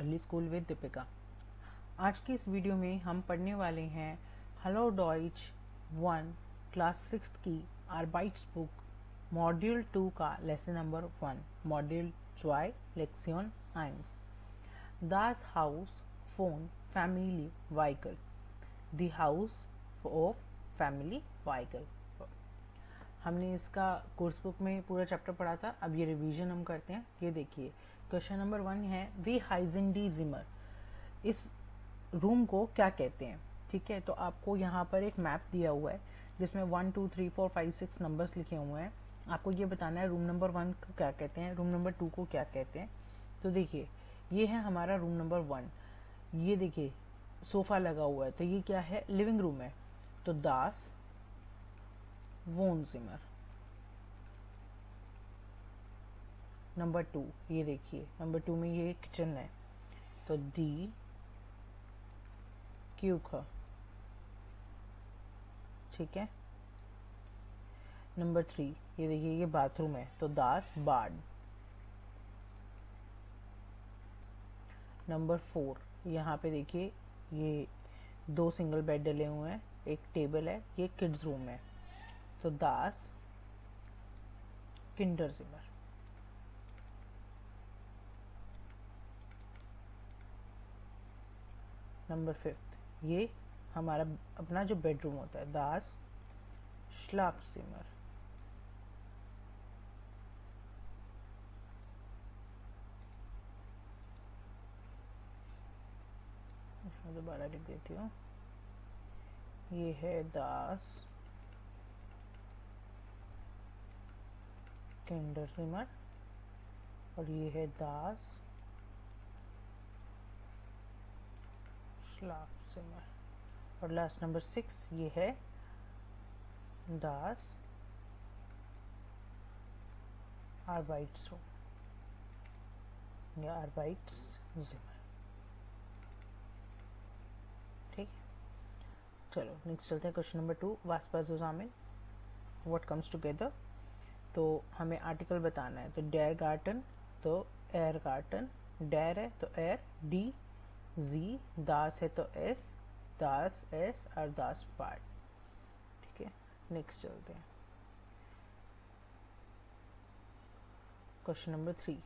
Early school with Deepika. आज की इस वीडियो में हम पढ़ने वाले हैं हेलो डॉइच 1 क्लास 6 की आर्बाइट्स बुक मॉड्यूल 2 का lesson number 1 module 2 लेक्सियन 1 Das house phone family vehicle the house of family vehicle. हमने इसका कोर्स बुक में पूरा चैप्टर पढ़ा था, अब ये रिवीजन हम करते हैं। ये देखिए क्वेश्चन नंबर 1 है वी हाइजन डी जिमर, इस रूम को क्या कहते हैं। ठीक है, तो आपको यहाँ पर एक मैप दिया हुआ है जिसमें 1 2 3 4 5 6 नंबर्स लिखे हुए हैं। आपको ये बताना है रूम नंबर 1 को क्या कहते हैं, रूम नंबर 2 को क्या कहते हैं। तो देखिए ये है हमारा रूम नंबर 1। ये देखिए सोफा लगा हुआ है, तो ये क्या है, लिविंग रूम है। तो दास वोनजिमर। नंबर 2 ये देखिए, नंबर 2 में ये किचन है, तो दी क्यूखर। ठीक है, नंबर 3 ये देखिए ये बाथरूम है, तो दास बाड। नंबर 4 यहाँ पे देखिए ये 2 सिंगल बेड डले हुए हैं, एक टेबल है, ये किड्स रूम है, तो दास किंडरजिमर। नंबर 5 ये हमारा अपना जो बेडरूम होता है, दास श्लाफजिमर। दोबारा लिख देती हूँ, ये है दास किंडरजिमर और ये है दास श्लाफजिमर। और लास्ट नंबर 6 ये है दास आर्बाइट्सरूम या आर्बाइट्सजिमर। ठीक है, चलो नेक्स्ट चलते हैं। क्वेश्चन नंबर 2 वास्पाजुजामिन व्हाट कम्स टुगेदर। तो हमें आर्टिकल बताना है, तो डेयर गार्टन, तो एयर गार्टन, डेयर है तो एयर डी जी, दास है तो एस, दास एस और दास पार्ट। ठीक है, नेक्स्ट चलते हैं। क्वेश्चन नंबर 3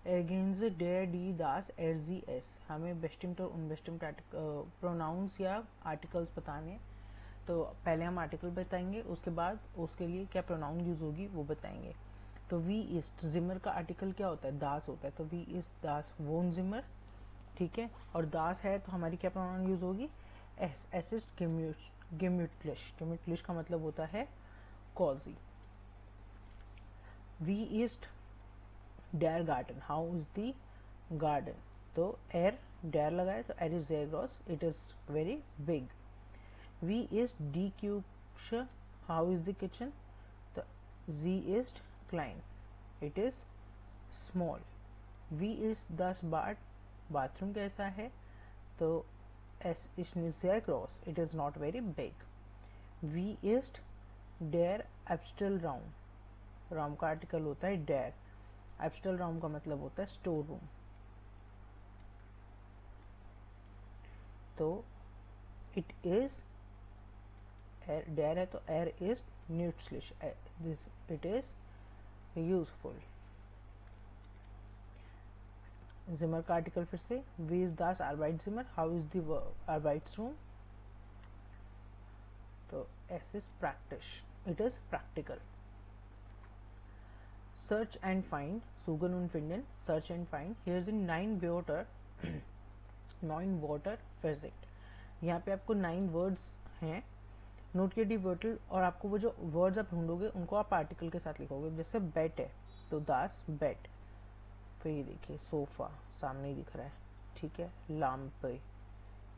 एगेंज डेयर डी दास एर जी एस। हमें बेस्टिम्ट और उनबेस्टिम्ट प्रोनाउंस या आर्टिकल्स बताने हैं। तो पहले हम आर्टिकल बताएंगे, उसके बाद उसके लिए क्या प्रोनाउन यूज होगी वो बताएंगे। तो वी इस्ट जिमर का आर्टिकल क्या होता है, दास होता है, तो वी इस्ट दास वोन जिमर। ठीक है, और दास है तो हमारी क्या प्रोनाउन यूज होगी, एस एसिस्ट गेम्यूटलिश। गेम्यूटलिश का मतलब होता है कॉजी। वी ईस्ट डेयर गार्डन, हाउ इज दी गार्डन, तो एर डेयर लगाए तो एर इज देयर ग्रॉस, इट इज वेरी बिग। वी ईस्ट डी क्यूश, हाउ इज द किचन, तो जी ईस्ट क्लाइन, इट इज स्मॉल। वी ईस्ट दस बाट, बाथरूम कैसा है, तो एस इज देयर ग्रॉस, it is not very big. वी ईस्ट डेयर एब्स्टल राउंड, राउंड का आर्टिकल होता है डेयर, एब्स्टल राउंड का मतलब होता है स्टोर रूम, तो इट इज डेयर है तो एयर इज न्यूट्रिश, दिस इट इज यूजफुल। जिमर का आर्टिकल फिर से, वी इज दास आर्बाइट जिमर, हाउ इज द आर्बाइट्स रूम, तो एस इज प्रैक्टिस, it is practical. Search and find सुगन उन फिंडन, सर्च एंड फाइंड हियर्स इन 9 वाटर फिजिक्ट। यहाँ पे आपको 9 वर्ड्स हैं, नोट कीजिए वर्टल, और आपको वो जो वर्ड्स आप ढूंढोगे उनको आप आर्टिकल के साथ लिखोगे। जैसे बेट है तो दास बेट, फिर ये देखिए सोफा सामने ही दिख रहा है, ठीक है, लैम्प,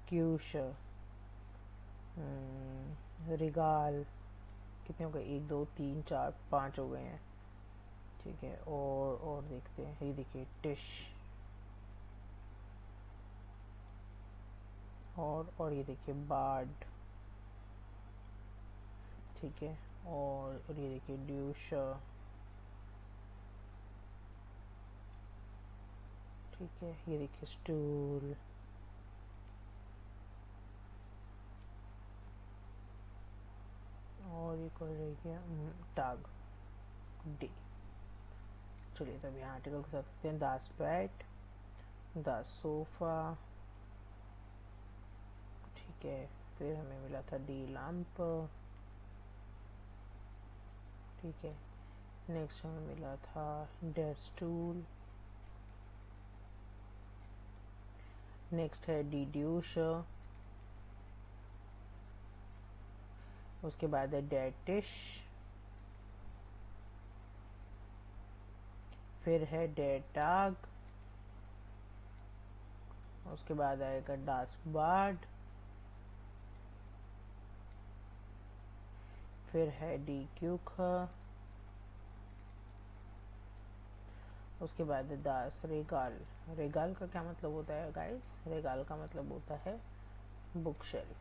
क्यूश, रिगाल, कितने हो गए, 1 2 3 4 5 हो गए हैं। ठीक है, और देखते हैं, ये देखिए टिश, और ये देखिए बार्ड। ठीक है, और ये देखिए ड्यूश। ठीक है, ये देखिए स्टूल, और ये कोई रह गया टाग, डी। चलिए तब यहाँ आर्टिकल को सकते हैं दास बैट, द सोफा, ठीक है। फिर हमें मिला था डी लैम्प, ठीक है। नेक्स्ट हमें मिला था डेड स्टूल, नेक्स्ट है डी ड्यूश, उसके बाद है डेड डिश, फिर है डेड टाग, उसके बाद आएगा डास बार्ड, फिर है डी क्यूक, उसके बाद है दास रेगाल। रेगाल का क्या मतलब होता है गाइस? रेगाल का मतलब होता है बुक शेल्फ,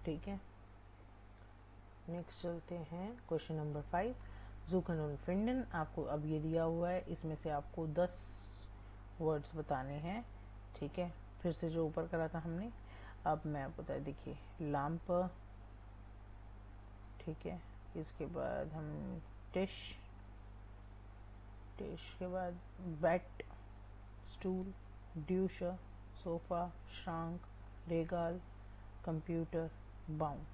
ठीक है। नेक्स्ट चलते हैं क्वेश्चन नंबर 5, ज़ुकन und finden। आपको अब ये दिया हुआ है, इसमें से आपको 10 वर्ड्स बताने हैं, ठीक है। फिर से जो ऊपर करा था हमने, अब मैं आपको बता, देखिए लैम्प, ठीक है। इसके बाद हम टिश, टिश के बाद बेट, स्टूल, ड्यूश, सोफा, श्रांक, रेगाल, कंप्यूटर, बाउंड,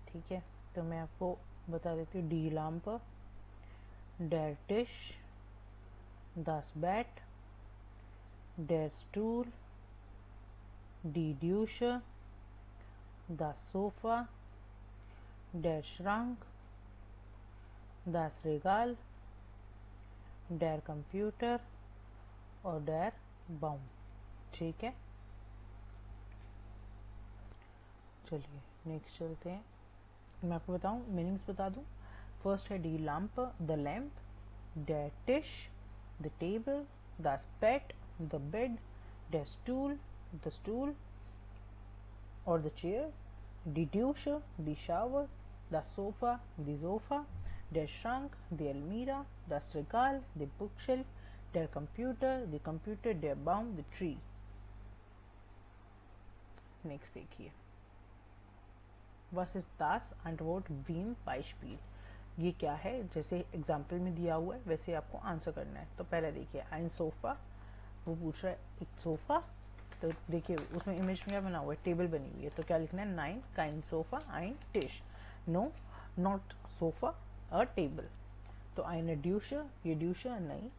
ठीक है। तो मैं आपको बता देती हूँ, डी लैम्प, डेर टिश, दास बैट, डेर स्टूल, डी ड्यूश, दास सोफा, डेर श्रांक, दास रेगाल, डेर कंप्यूटर और डेर बाउंड, ठीक है। चलिए नेक्स्ट चलते हैं, मैं आपको बताऊं, मीनिंग्स बता दूं। फर्स्ट है डी लैम्प, द लैम्प, डेर टिश, the table, the pet, the bed, der stool, the stool or the chair, the douche, the shower, the sofa, the sofa, their trunk, the almirah, the regal, the bookshelf, their computer, the computer, their baum, the tree. Next देखिए, was ist das Antwort wem Beispiel। ये क्या है, जैसे example में दिया हुआ है वैसे आपको आंसर करना है। तो पहले देखिए ein सोफा, वो पूछ रहा है एक सोफा, तो देखिए उसमें इमेज में क्या बना हुआ है, टेबल बनी हुई है, तो क्या लिखना है, 9 काइन सोफा ein टिश, no not sofa a table. तो eine ड्यूशर, ये ड्यूशर नहीं,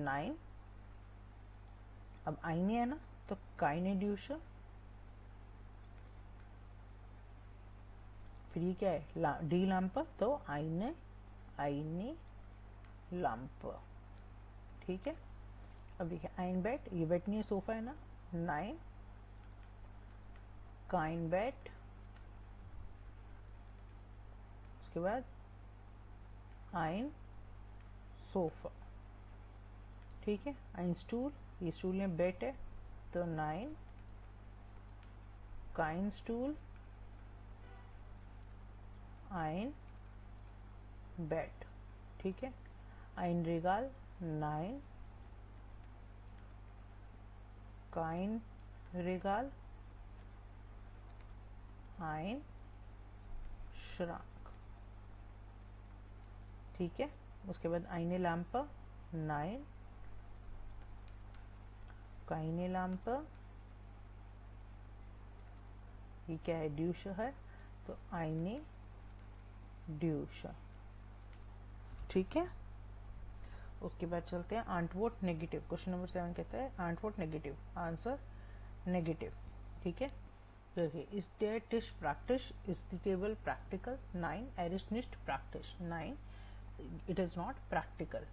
9, अब eine है ना, तो keine ड्यूशर, फिर ये क्या है, डी लैम्प, तो eine लैम्प, ठीक है। अब देखिए ein बेट, ये बेट नहीं है, सोफा है ना, 9 काइन बेट, उसके बाद ein सोफा, ठीक है। ein स्टूल, ये स्टूल में बेट है, तो 9 काइन स्टूल ein बेट, ठीक है। ein रेगाल, 9 काइन रेगाल ein श्रांक, ठीक है। उसके बाद eine लैम्प, 9 keine लैम्प, ये क्या है, ड्यूश है, तो eine ड्यूश, ठीक है। उसके बाद चलते हैं आंटवोट नेगेटिव। क्वेश्चन नंबर 7 कहता है आंटवोट नेगेटिव, आंसर नेगेटिव, ठीक है। तो देखिए, इस डेयर टिश प्रैक्टिस, इज द टेबल प्रैक्टिकल, 9 एरिस निस्ट प्रैक्टिस, 9 इट इज नॉट प्रैक्टिकल,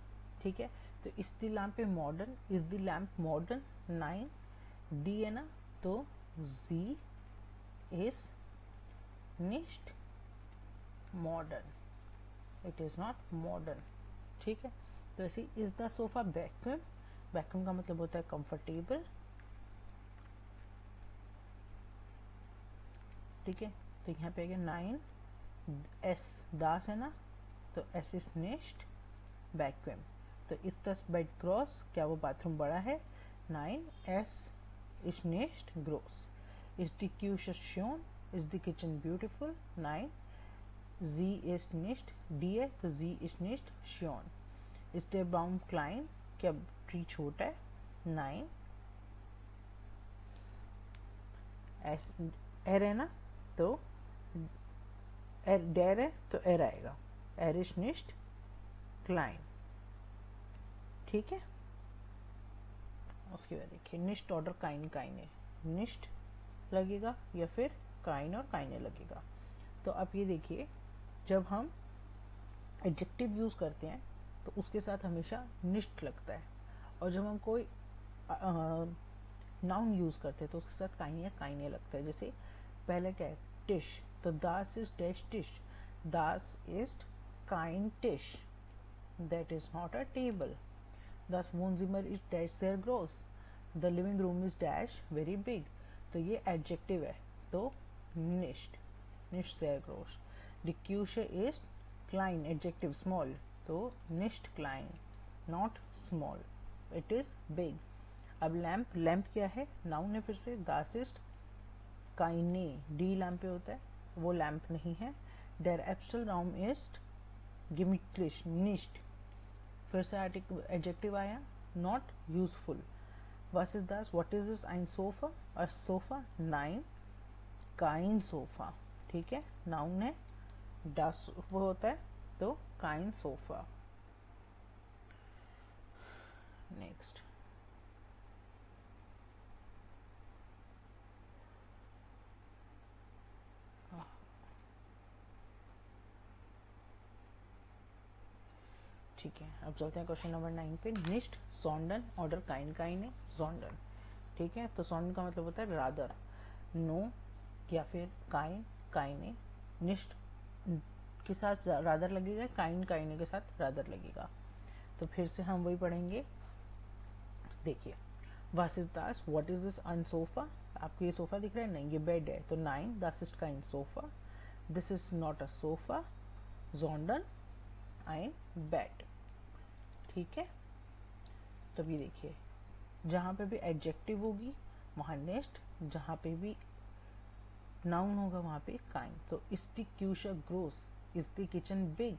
ठीक है। तो इस द लैम्प पे मॉडर्न, इज द लैम्प मॉडर्न, 9 डी है ना, तो जी इज निस्ट मॉडर्न, इट इज नॉट मॉडर्न, ठीक है। तो ऐसे इज द सोफा वैक्यूम, वैक्यूम का मतलब होता है कंफर्टेबल, ठीक है। तो यहाँ पे आएगा 9 एस दास है ना, तो एस इज नेस्ट वैक्यूम, तो इस दस बेड क्रॉस, क्या वो बाथरूम बड़ा है? 9. S is nicht groß. Ist die Küche schön? Is the kitchen beautiful? 9. Sie ist nicht, D है तो sie ist nicht schön. Ist der Baum klein? क्या ट्री छोटा है? 9. एस एर है ना, तो एर डेर है तो एर आएगा, एर इज निस्ट क्लाइन। ठीक है, उसके बाद देखिए निस्ट ऑर्डर काइन काइने, निस्ट लगेगा या फिर काइन और काइने लगेगा। तो अब ये देखिए, जब हम एडजेक्टिव यूज करते हैं तो उसके साथ हमेशा निस्ट लगता है, और जब हम कोई नाउन यूज करते हैं तो उसके साथ काइन या काइने लगता है। जैसे पहले क्या है? टिश, तो दास इज डैश टिश, दास इज काइन टिश, that is not a table. दास वोनजिमर इज डैश सेयर ग्रोस, the living room is dash very big, तो ये एडजेक्टिव है, तो निस्ट, निस्ट सेयर ग्रोस। द क्यूशे इज क्लाइन, एडजेक्टिव स्मॉल, तो निस्ट क्लाइन, not small, it is big. अब लैम्प, लैम्प क्या है? नाउन है फिर से, दास इज काइने, डी लैम्प पे होता है, वो लैम्प नहीं है। डेर एप्सल राउम इज गिमिटलिश, निस्ट, फिर से एडजेक्टिव आया, not useful. Was ist das? What is this? Ein sofa, और सोफा 9. काइन सोफा, ठीक है, नाउन है, das वो होता है, तो काइन सोफा। नेक्स्ट, ठीक है, अब चलते हैं क्वेश्चन नंबर 9 पे। निस्ट सॉन्डन ऑर्डर काइन काइने सॉन्डन, ठीक है, तो सॉन्डन का मतलब होता है रादर, नो या फिर काइन काइने, निस्ट के साथ रादर लगेगा, काइन काइने के साथ रादर लगेगा। तो फिर से हम वही पढ़ेंगे। देखिए, वास इज दास, what is this an sofa, आपको ये सोफा दिख रहा है? नहीं, ये बेड है, तो 9. दास इज काइन सोफा, this is not a sofa, जोंडन आइन बेड। ठीक है, तब ये देखिए, जहाँ पे भी एडजेक्टिव होगी वहाँ नेस्ट, जहाँ पे भी नाउन होगा वहाँ पे काइन। तो इज द क्यूशा ग्रोस, इज द किचन बिग,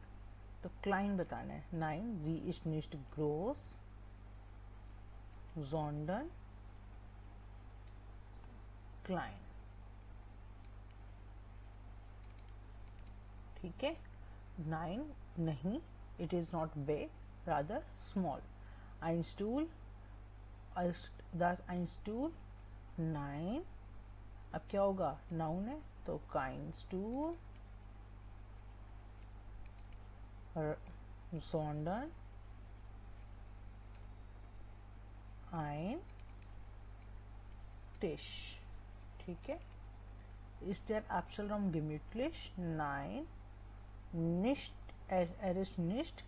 तो क्लाइन बताना है। 9. जी इज निस्ट ग्रोस, जोंडन क्लाइन। ठीक है, 9 नहीं, it is not big, rather small. ein Stuhl, das ein Stuhl, 9. अब क्या होगा? नाउन है तो काइन स्टूल, sondern ein Tisch, ठीक है। Ist der Apfelraum gemütlich? Nein, nicht, er ist nicht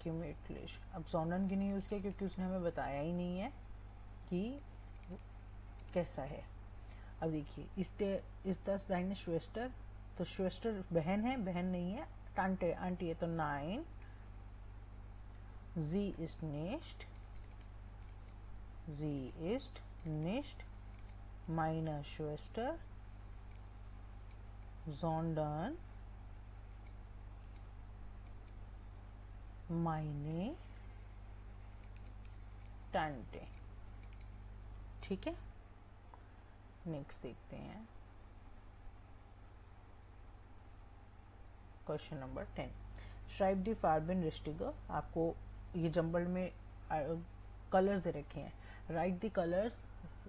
gemütlich। अब sondern की नहीं यूज किया क्योंकि उसने हमें बताया ही नहीं है कि कैसा है। अब देखिए, इस दस deine Schwester, तो Schwester बहन है, बहन नहीं है, टांटे आंटी है, तो 9. Sie ist nicht, sie ist nicht meine Schwester, sondern meine Tante। ठीक है, नेक्स्ट देखते हैं क्वेश्चन नंबर 10। श्राइब दी फार्बिन रिस्टिगर, आपको ये जंबल में कलर्स दे रखे हैं, write the colours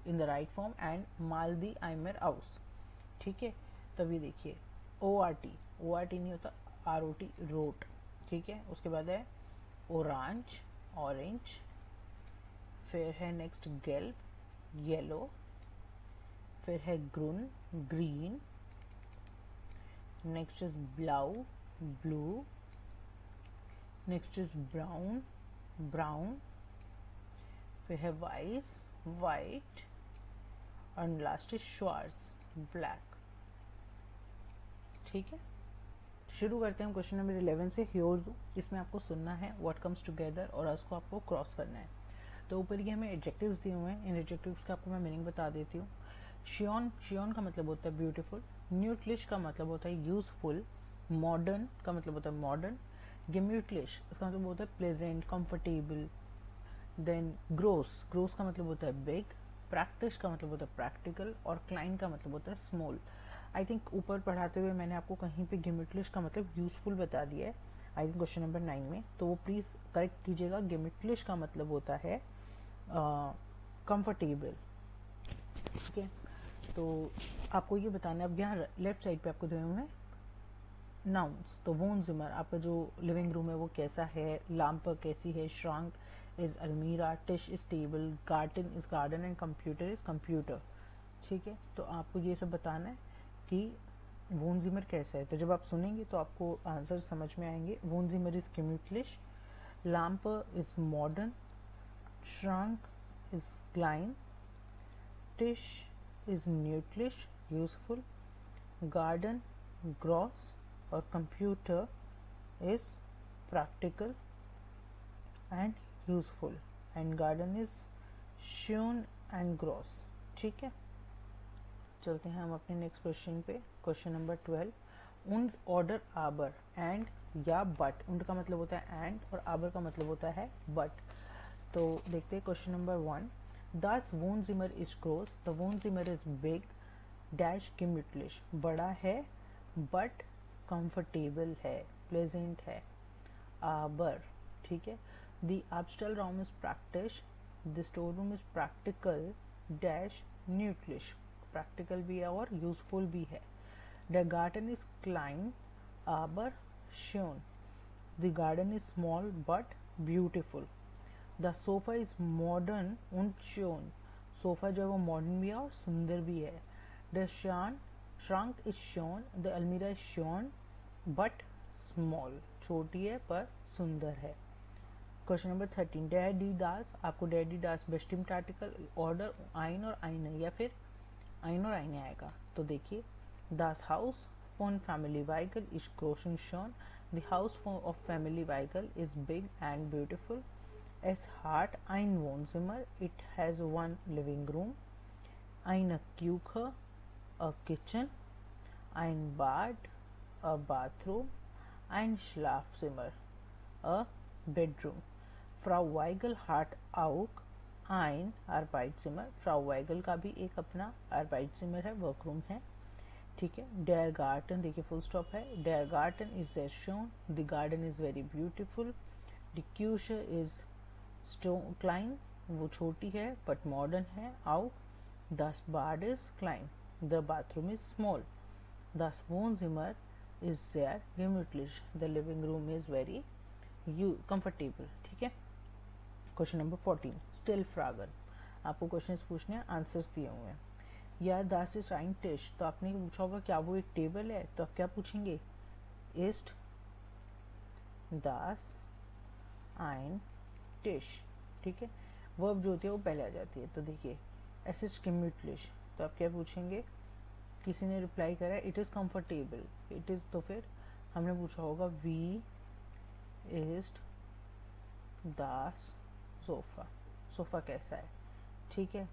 in the right form and माल दी आइमर आउस। ठीक है, तभी देखिए, ORT, ORT नहीं होता, ROT, रोट। ठीक है, उसके बाद है ओरांज, ऑरेंज, फिर है नेक्स्ट गेल्प, येलो, फिर है ग्रून, ग्रीन, नेक्स्ट इज ब्लाउ, ब्लू, नेक्स्ट इज ब्राउन, ब्राउन, फिर है वाइस, वाइट, और लास्ट इज श्वार्ट्ज, ब्लैक। ठीक है, शुरू करते हैं हम क्वेश्चन नंबर 11 से। हियर्स इसमें आपको सुनना है व्हाट कम्स टुगेदर और उसको आपको क्रॉस करना है। तो ऊपर ये हमें एडजेक्टिव्स दिए हुए हैं, इन एडजेक्टिव्स का आपको मैं मीनिंग बता देती हूँ। शियोन, शियोन का मतलब होता है ब्यूटीफुल। न्यूट्लिश का मतलब होता है यूजफुल। मॉडर्न का मतलब होता है मॉडर्न। गेम्यूटलिश इसका मतलब होता है प्लेजेंट, कंफर्टेबल। देन ग्रोस, ग्रोस का मतलब होता है बिग। प्रैक्टिस का मतलब होता है प्रैक्टिकल। और क्लाइन का मतलब होता है स्मॉल। आई थिंक ऊपर पढ़ाते हुए मैंने आपको कहीं पे गेमिटलिश का मतलब यूजफुल बता दिया है, आई थिंक क्वेश्चन नंबर 9 में, तो वो प्लीज़ करेक्ट कीजिएगा। गेमिटलिश का मतलब होता है कंफर्टेबल। ठीक है, तो आपको ये बताना है। अब यहाँ लेफ्ट साइड पे आपको दिए हुए हैं नाउन्स। तो वोन जिमर, आपका जो लिविंग रूम है वो कैसा है, लैम्प कैसी है, श्रांक इज अलमीरा, टिश इज टेबल, गार्डन इज गार्डन एंड कंप्यूटर इज कंप्यूटर। ठीक है, तो आपको ये सब बताना है कि वोन जिमर कैसा है। तो जब आप सुनेंगे तो आपको आंसर समझ में आएंगे। वोन जिमर इज क्यूमिटलिश, लैम्प इज मॉडर्न, श्रांक इज क्लाइन, टिश इज न्यूट्लिश यूजफुल, गार्डन ग्रॉस और computer is practical and useful and गार्डन इज श्यून एंड ग्रॉस। ठीक है, चलते हैं हम अपने नेक्स्ट क्वेश्चन पे। Question number 12। उंड ऑर्डर आबर एंड या बट। उंड का मतलब होता है एंड और आबर का मतलब होता है बट। तो देखते हैं क्वेश्चन नंबर 1। दास वोन जिमर इज क्रोस, द वोन जिमर इज बिग डैश किमिटलिश, बड़ा है बट कंफर्टेबल है, प्लेजेंट है। आबर, ठीक है। द एब्स्ट्रल रूम इज प्रैक्टिस, the store room is practical dash न्यूट्लिश, प्रैक्टिकल भी है और यूजफुल भी है। द गार्डन इज क्लाइन आबर श्योन, the garden is small but beautiful. द सोफा इज मॉडर्न und schön, सोफा जो है वो मॉडर्न भी है और सुंदर भी है। द श्रांक इज शोन, द अलमीरा इज शोन बट स्मॉल, छोटी है पर सुंदर है। Question number 13। डैडी दास, आपको डैडी दास बेस्टिम्ड आर्टिकल ऑर्डर आइन और आइने या फिर आइन और आइने आएगा। तो देखिए, दास हाउस फॉन फैमिली व्हीकल इज क्रोसिंग शोन, द हाउस ऑफ फैमिली व्हीकल is big and beautiful. Es hat ein Wohnzimmer, it has one living room, eine Küche, a kitchen, ein Bad, a bathroom, ein Schlafzimmer, a bedroom. Frau Weigel hat auch ein Arbeitszimmer, Frau Weigel का भी एक अपना Arbeitszimmer है, वर्करूम है। ठीक है, Der Garten, देखिए full stop है। Der Garten is sehr schön, the garden is very beautiful, the Küche is क्लाइन, वो छोटी है बट मॉडर्न है। आउ दस बाड इज क्लाइन, द बाथरूम इज स्मॉल। दस वोनजिमर इज देयर gemütlich, the living room is very comfortable. ठीक है, क्वेश्चन नंबर 14। स्टिल फ्रागन, आपको क्वेश्चन पूछने हैं, आंसर्स दिए हुए हैं। या दास इज आइन टिश, तो आपने पूछा होगा क्या वो एक टेबल है, तो आप क्या पूछेंगे, इस्ट दास आइन टिश। ठीक है, वर्ब जो होती है वो पहले आ जाती है। तो देखिए, एसिस्ट gemütlich, तो आप क्या पूछेंगे, किसी ने रिप्लाई करा it is comfortable, it is, तो फिर हमने पूछा होगा वी इज दास सोफा, सोफा कैसा है। ठीक है,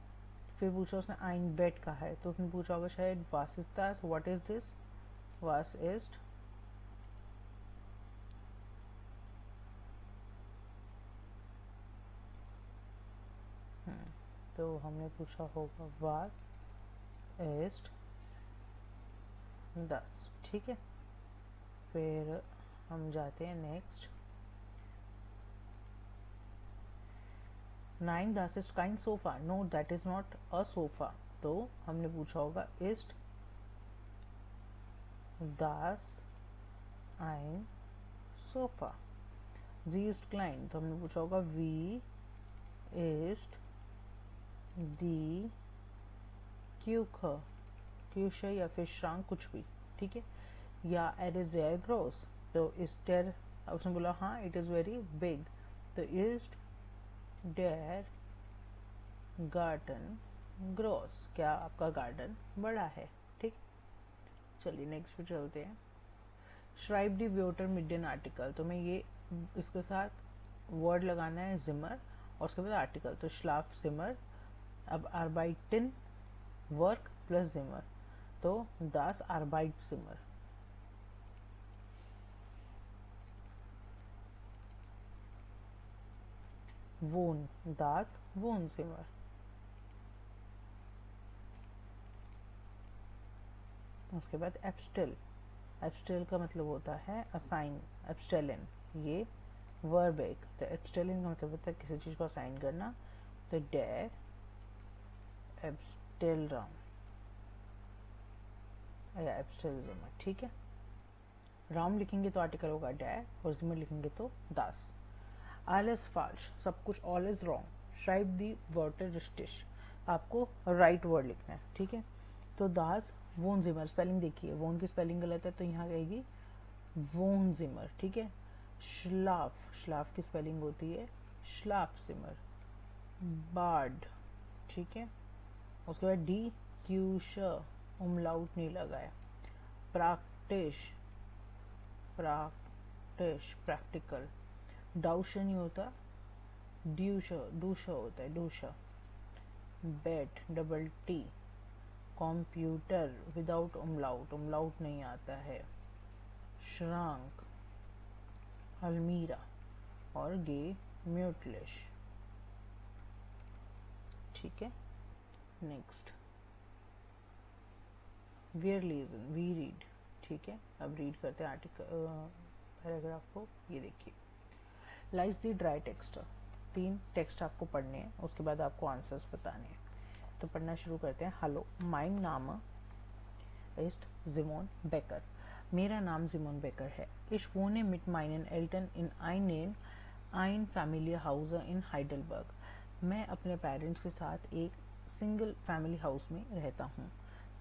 फिर पूछा उसने आइन बेड का है, तो उसने पूछा होगा शायद वास इज दास, व्हाट इज दिस, वास इज। तो हमने पूछा होगा वास इज दस। ठीक है, फिर हम जाते हैं नेक्स्ट। 9 दास इज काइन सोफा, no that is not a sofa, तो हमने पूछा होगा इज दास आइन सोफा। जी इज क्लाइन, तो हमने पूछा होगा वी इज दी क्यूख, क्यूश या फिर श्रांक कुछ भी। ठीक है, या एर इज एयर ग्रोस, तो इज टेर, उसने बोला हाँ इट इज़ वेरी बिग, तो इज डेयर गार्डन ग्रोस, क्या आपका गार्डन बड़ा है। ठीक, चलिए नेक्स्ट पे चलते हैं। श्राइब दी व्योटर मिडियन आर्टिकल, तो मैं ये इसके साथ वर्ड लगाना है जिमर और उसके बाद आर्टिकल, तो श्लाफ जिमर, अब आर्बाइटिन वर्क प्लस जिमर, तो दास आर्बाइट जिमर। वोन दास वोन जिमर। उसके बाद एब्स्टेल, एब्स्टेल का मतलब होता है असाइन, एब्स्टेलिन ये वर्ब एक, तो एब्स्टेलिन का मतलब होता है किसी चीज को असाइन करना, तो डेर एब्स्टेलराम या एब्स्टेलिज्म, ठीक है। राम लिखेंगे तो आर्टिकल होगा डेर और जिमर लिखेंगे तो दास। ऑल इज फॉल्स, सब कुछ ऑल इज रॉन्ग। श्राइब दी वर्टर स्टिश, आपको राइट वर्ड लिखना है, ठीक है। तो दास वोन जिमर, स्पेलिंग देखिए, वोन की स्पेलिंग गलत है तो यहाँ आएगी वोन जिमर, ठीक है। श्लाफ, श्लाफ की स्पेलिंग होती है श्लाफ जिमर। बार्ड, ठीक है। उसके बाद डी क्यू श, उमलाउट नहीं लगाया। Practice, practice practical. डाउश नहीं होता, ड्यूश डूश होता है डूशा। बेट डबल टी। कंप्यूटर विदाउट उमलाउट, उमलाउट नहीं आता है। श्रांक अलमीरा और गे म्यूटलिश, ठीक है। नेक्स्ट वेयर लीजन वी रीड, ठीक है। अब रीड करते हैं आर्टिकल पैराग्राफ को, ये देखिए। लाइज दी ड्राई टेक्स्ट, 3 टेक्स्ट आपको पढ़ने हैं, उसके बाद आपको आंसर्स बताने हैं। तो पढ़ना शुरू करते हैं। हेलो, माइन नाम ist Simon Becker, मेरा नाम जिमोन बेकर है। Ich wohne mit meinen Eltern in ein Familienhaus in Heidelberg, मैं अपने पेरेंट्स के साथ एक सिंगल फैमिली हाउस में रहता हूँ।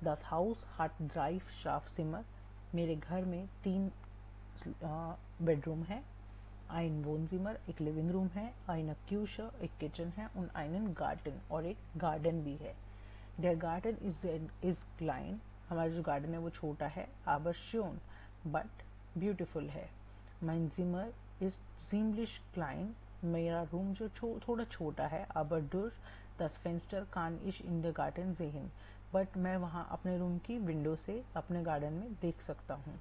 Das Haus hat 3 Schlafzimmer, मेरे घर में 3 बेडरूम है। ein Wohnzimmer, एक लिविंग रूम है। eine Küche, एक किचन है। und einen Garten, और एक गार्डन भी है। Der Garten is klein, हमारा जो गार्डन है वो छोटा है। aber schön, बट ब्यूटीफुल है। mein Zimmer is ziemlich klein, मेरा रूम जो थोड़ा छोटा है। aber durch das Fenster kann ich in den Garten sehen, but मैं वहाँ अपने रूम की विंडो से अपने गार्डन में देख सकता हूँ।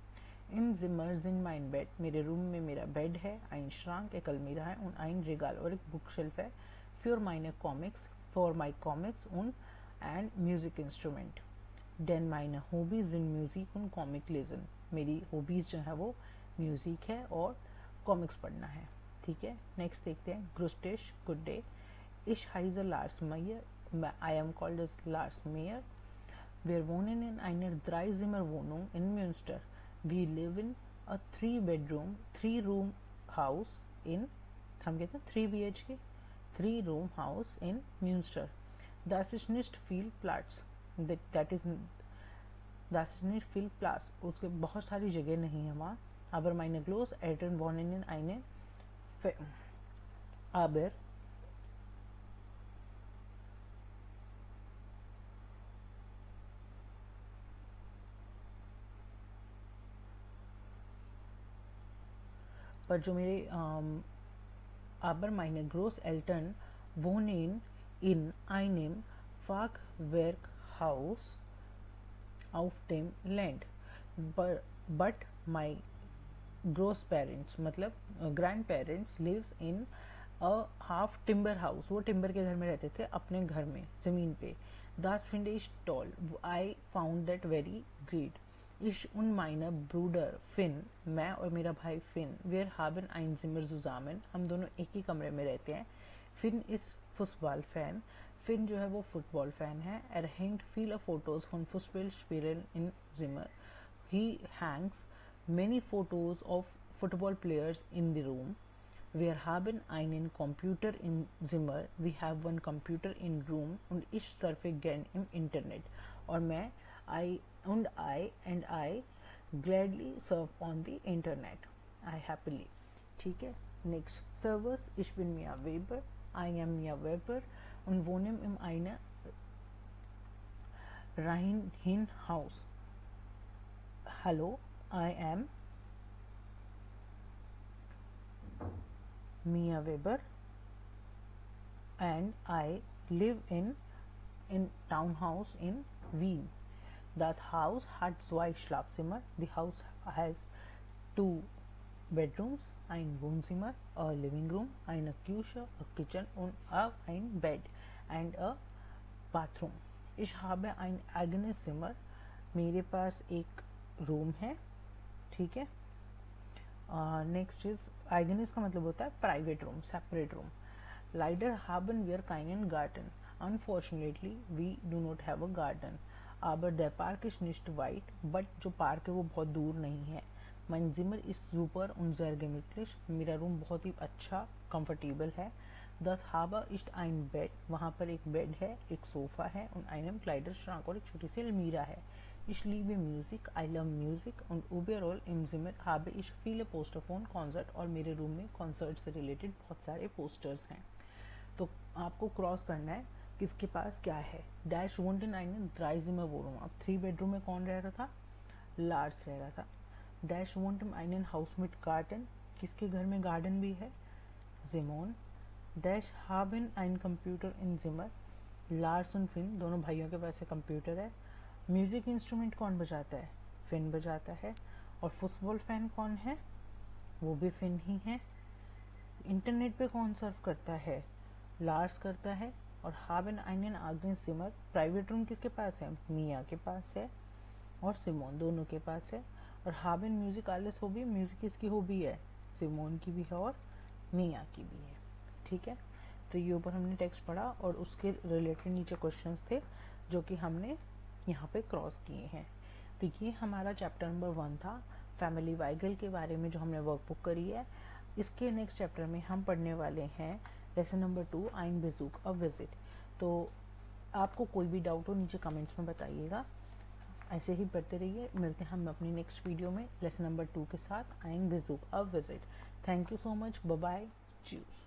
im Zimmer sind mein Bett, मेरे रूम में मेरा बेड है। ein Schrank, एक अलमीरा है। und ein Regal, और एक बुक शेल्फ है। für meine Comics, for my comics and music instrument, denn meine Hobbys sind Music und Comic lesen, मेरी हॉबीज जो है वो म्यूजिक है और कॉमिक्स पढ़ना है, ठीक है। नेक्स्ट देखते हैं। ग्रुस्टेश गुड डे, ich heiße Lars Meyer, I am called as Lars Meyer, wir wohnen in einer 3-Zimmer-Wohnung in Münster, we live in a 3-bedroom 3-room house in, हम कहते हैं 3 BHK 3-room house in Münster, das ist nicht viel Platz, that is das ist nicht viel Platz, उसके बहुत सारी जगह नहीं है वहाँ। aber meine Großeltern wohnen in eine aber पर जो मेरे aber meine Großeltern wohnen in einem Fachwerkhaus auf dem Land, but my gross parents मतलब grand parents lives in a half timber house, वो टिम्बर के घर में रहते थे अपने घर में ज़मीन पे। Das finde ich toll, I found that very great. Ich und meine Bruder Finn, मैं और मेरा भाई fin, wir haben ein Zimmer zusammen, हम दोनों एक ही कमरे में रहते हैं। Finn ist Fußballfan, फिन जो है वो फुटबॉल फैन है। Er hängt viele Fotos von Fußballspielern in Zimmer, he hangs many photos of football players in the room. Wir haben einen Computer in Zimmer, we have one computer in room und ich surfe gern im Internet, और मैं I gladly surf on the internet, I happily, ठीक है। Next, Servus, ich bin Mia Weber, I am Mia Weber und wohne in einer Reihenhaus. Hello, I am Mia Weber, and I live in townhouse in Wien. Das Haus hat 2 Schlafzimmer. The house has 2 bedrooms, ein Wohnzimmer, a living room, eine Küche, a kitchen und ein Bed and a bathroom. Ich habe ein eigenes Zimmer. मेरे पास एक room है, ठीक है. Next is eigenes का मतलब होता है private room, separate room. Leider haben wir keinen Garten. Unfortunately, we do not have a garden. Aber der Park ist nicht weit, but जो पार्क है वो बहुत दूर नहीं है. Mein Zimmer ist super und sehr gemütlich. मेरा room बहुत ही अच्छा, कंफर्टेबल है. Das Habe ist ein Bett. वहाँ पर एक बेड है, एक सोफा है und einem Kleiderschrank और एक छोटी सी अलमीरा है. Ich liebe Musik, I love music und überall im Zimmer habe ich viele Poster von Konzert. और मेरे रूम में कॉन्सर्ट से रिलेटेड बहुत सारे पोस्टर्स हैं. तो आपको क्रॉस करना है किसके पास क्या है. Dash won't in einen Dreizimmer Wohnung. अब 3 बेडरूम में कौन रह रहा था? लार्स रह रहा था. Dash won't in einen Haus mit Garten. किसके घर में गार्डन भी है? Simon. डैश haben ein Computer in Zimmer. Lars और फिन दोनों भाइयों के पास कंप्यूटर है. म्यूजिक इंस्ट्रूमेंट कौन बजाता है? फिन बजाता है. और फुटबॉल फैन कौन है? वो भी फिन ही है. इंटरनेट पे कौन सर्व करता है? लार्स करता है. और haben einen eigenen Zimmer. Private room किसके पास है? मिया के पास है और सिमोन दोनों के पास है. और haben music alles hobby. Music किसकी हॉबी है? सिमोन की भी है और मिया की भी है. ठीक है, तो ये ऊपर हमने टेक्स्ट पढ़ा और उसके रिलेटेड नीचे क्वेश्चंस थे जो कि हमने यहाँ पे क्रॉस किए हैं. तो ये हमारा चैप्टर नंबर 1 था, फैमिली वाइगल के बारे में जो हमने वर्कबुक करी है. इसके नेक्स्ट चैप्टर में हम पढ़ने वाले हैं लेसन नंबर 2, आइन बेजूक अ विजिट. तो आपको कोई भी डाउट हो नीचे कमेंट्स में बताइएगा. ऐसे ही पढ़ते रहिए. मिलते हैं हम अपनी नेक्स्ट वीडियो में लेसन नंबर 2 के साथ, आइन बेजूक a visit. Thank you so much. Bye bye. Cheers.